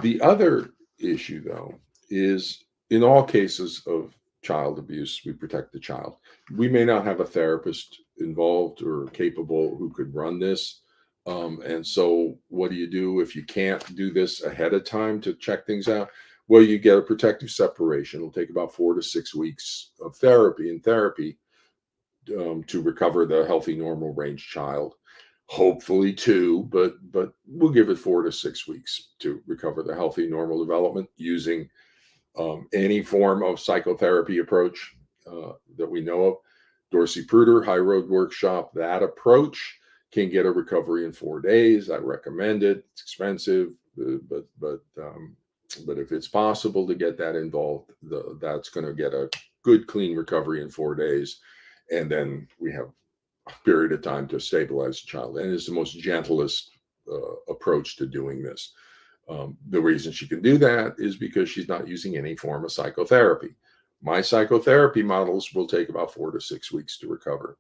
The other issue, though, is in all cases of child abuse, we protect the child. We may not have a therapist involved or capable who could run this. And so what do you do if you can't do this ahead of time to check things out? Well, you get a protective separation. It'll take about 4 to 6 weeks of therapy to recover the healthy, normal range child. Hopefully 2, but we'll give it 4 to 6 weeks to recover the healthy, normal development using any form of psychotherapy approach that we know of. Dorsey Pruder, High Road Workshop, that approach can get a recovery in 4 days. I recommend it. It's expensive, but if it's possible to get that involved, that's going to get a good, clean recovery in 4 days, and then we have a period of time to stabilize the child. And it's the most gentlest approach to doing this. The reason she can do that is because she's not using any form of psychotherapy. My psychotherapy models will take about 4 to 6 weeks to recover.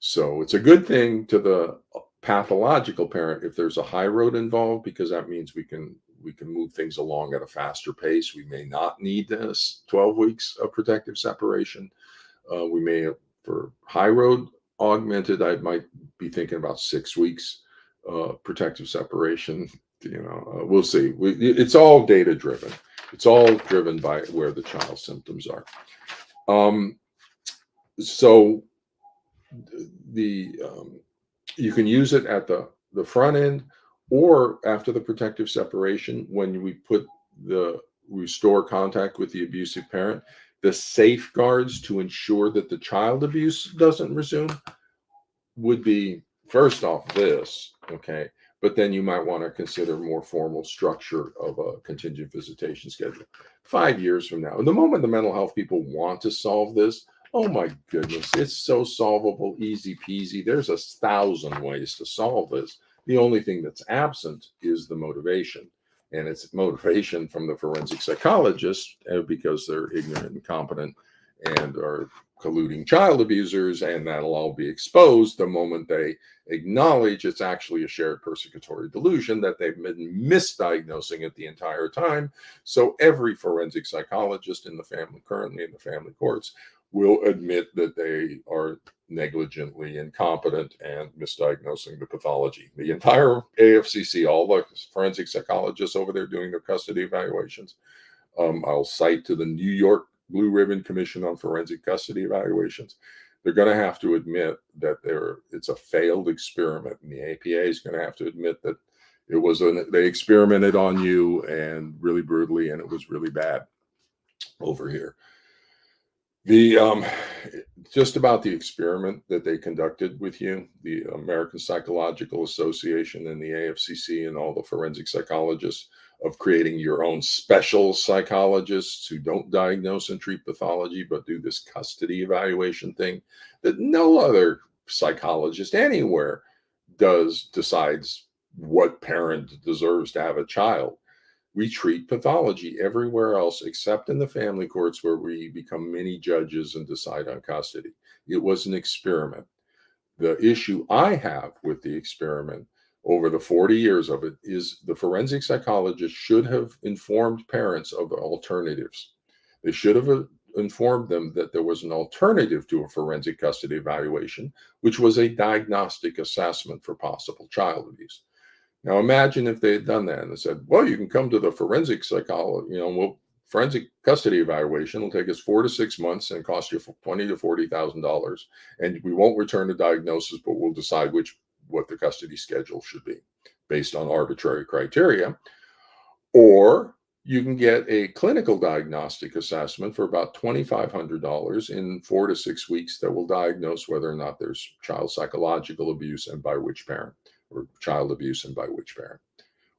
So it's a good thing to the pathological parent if there's a high road involved, because that means we can move things along at a faster pace. We may not need this 12 weeks of protective separation. We may, for high road augmented, I might be thinking about 6 weeks protective separation. We'll see. It's all data driven. It's all driven by where the child's symptoms are. So you can use it at the front end or after the protective separation when we restore contact with the abusive parent. The safeguards to ensure that the child abuse doesn't resume would be, first off, this, okay? But then you might want to consider more formal structure of a contingent visitation schedule. 5 years from now, the moment the mental health people want to solve this, oh my goodness, it's so solvable, easy peasy. There's 1,000 ways to solve this. The only thing that's absent is the motivation. And it's motivation from the forensic psychologists because they're ignorant and incompetent and are colluding child abusers, and that'll all be exposed the moment they acknowledge it's actually a shared persecutory delusion that they've been misdiagnosing it the entire time. So every forensic psychologist in the family, currently in the family courts, will admit that they are negligently incompetent and misdiagnosing the pathology. The entire AFCC, all the forensic psychologists over there doing their custody evaluations, I'll cite to the New York Blue Ribbon Commission on Forensic Custody Evaluations. They're going to have to admit that it's a failed experiment, and the APA is going to have to admit that they experimented on you and really brutally, and it was really bad over here. Just about the experiment that they conducted with you, the American Psychological Association and the AFCC and all the forensic psychologists, of creating your own special psychologists who don't diagnose and treat pathology, but do this custody evaluation thing that no other psychologist anywhere decides what parent deserves to have a child. We treat pathology everywhere else except in the family courts, where we become mini judges and decide on custody. It was an experiment. The issue I have with the experiment over the 40 years of it is the forensic psychologist should have informed parents of the alternatives. They should have informed them that there was an alternative to a forensic custody evaluation, which was a diagnostic assessment for possible child abuse. Now, imagine if they had done that and they said, well, you can come to the forensic psychology, forensic custody evaluation will take us 4 to 6 months and cost you $20,000 to $40,000. And we won't return a diagnosis, but we'll decide what the custody schedule should be based on arbitrary criteria. Or you can get a clinical diagnostic assessment for about $2,500 in 4 to 6 weeks that will diagnose whether or not there's child psychological abuse and by which parent, or child abuse and by which parent.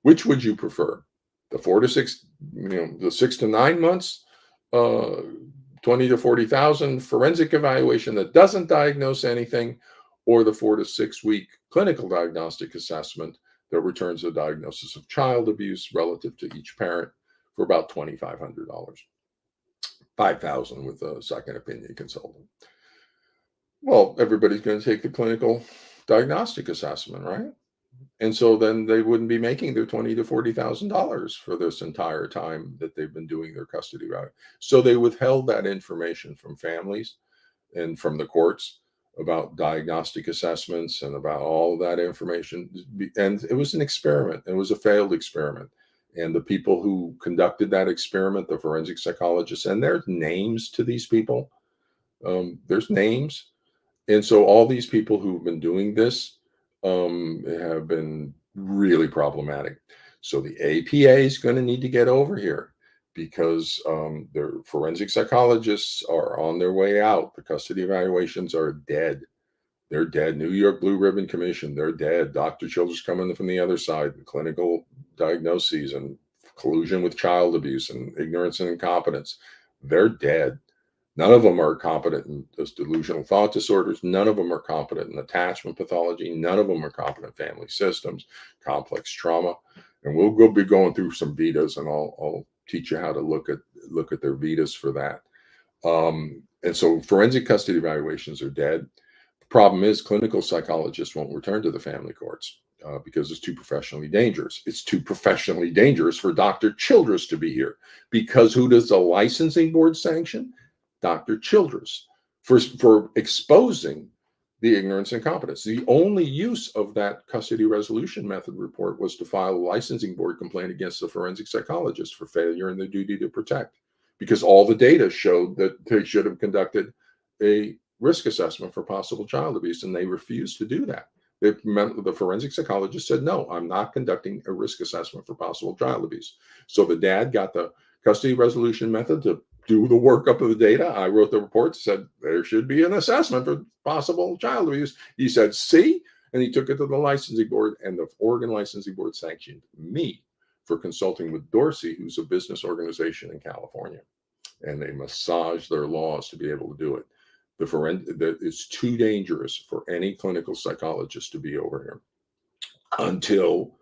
Which would you prefer? The 4 to 6, the 6 to 9 months, 20 to 40,000 forensic evaluation that doesn't diagnose anything, or the 4 to 6 week clinical diagnostic assessment that returns a diagnosis of child abuse relative to each parent for about $2,500, $5,000 with a second opinion consultant. Well, everybody's going to take the clinical diagnostic assessment, right? And so then they wouldn't be making their $20,000 to $40,000 for this entire time that they've been doing their custody route. So they withheld that information from families and from the courts about diagnostic assessments and about all of that information. And it was an experiment. It was a failed experiment. And the people who conducted that experiment, the forensic psychologists, and there's names to these people. There's names. And so all these people who've been doing this have been really problematic. So the APA is going to need to get over here because their forensic psychologists are on their way out. The custody evaluations are dead. they're dead. New York Blue Ribbon Commission, they're dead. Dr. Childress coming from the other side, clinical diagnoses and collusion with child abuse and ignorance and incompetence, they're dead. None of them are competent in those delusional thought disorders. None of them are competent in attachment pathology. None of them are competent in family systems, complex trauma. And we'll be going through some Vitas, and I'll teach you how to look at their Vitas for that. And so forensic custody evaluations are dead. The problem is clinical psychologists won't return to the family courts because it's too professionally dangerous. It's too professionally dangerous for Dr. Childress to be here, because who does the licensing board sanction? Dr. Childress, for exposing the ignorance and incompetence. The only use of that custody resolution method report was to file a licensing board complaint against the forensic psychologist for failure in their duty to protect, because all the data showed that they should have conducted a risk assessment for possible child abuse, and they refused to do that. The forensic psychologist said, no, I'm not conducting a risk assessment for possible child abuse. So the dad got the custody resolution method to do the workup of the data. I wrote the report, said there should be an assessment for possible child abuse. He said, see, and he took it to the licensing board, and the Oregon licensing board sanctioned me for consulting with Dorsey, who's a business organization in California, and they massaged their laws to be able to do it. It's too dangerous for any clinical psychologist to be over here until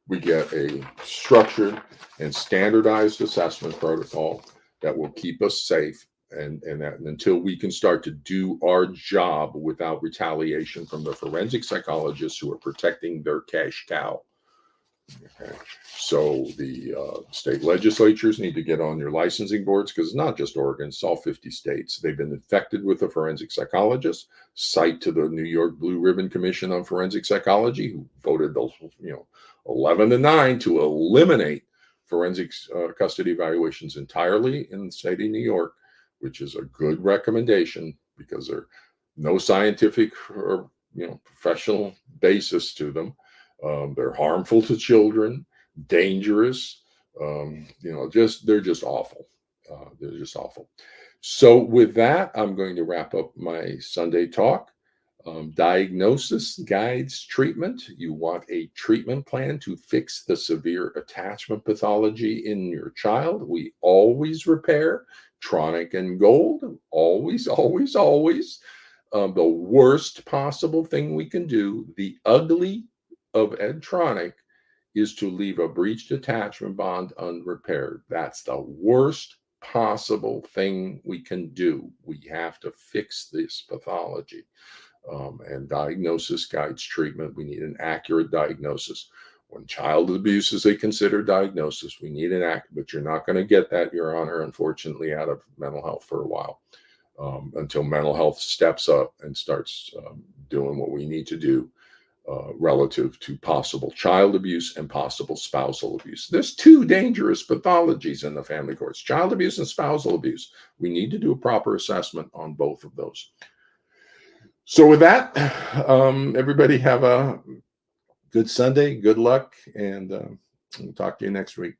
we get a structured and standardized assessment protocol that will keep us safe, and until we can start to do our job without retaliation from the forensic psychologists who are protecting their cash cow. Okay. So the state legislatures need to get on your licensing boards, because it's not just Oregon, it's all 50 states. They've been infected with the forensic psychologists. Cite to the New York Blue Ribbon Commission on Forensic Psychology, who voted 11-9 to eliminate forensic custody evaluations entirely in the state of New York, which is a good recommendation, because there's no scientific or professional basis to them. They're harmful to children, dangerous. They're just awful. They're just awful. So with that, I'm going to wrap up my Sunday talk. Diagnosis guides treatment. You want a treatment plan to fix the severe attachment pathology in your child. We always repair. Tronic and gold. Always, always, always. The worst possible thing we can do, the ugly of Edtronic, is to leave a breached attachment bond unrepaired. That's the worst possible thing we can do. We have to fix this pathology. And diagnosis guides treatment. We need an accurate diagnosis. When child abuse is a considered diagnosis, we need an accurate, but you're not going to get that, Your Honor, unfortunately, out of mental health for a while, until mental health steps up and starts doing what we need to do relative to possible child abuse and possible spousal abuse. There's two dangerous pathologies in the family courts: child abuse and spousal abuse. We need to do a proper assessment on both of those. So with that, everybody have a good Sunday, good luck, and we'll talk to you next week.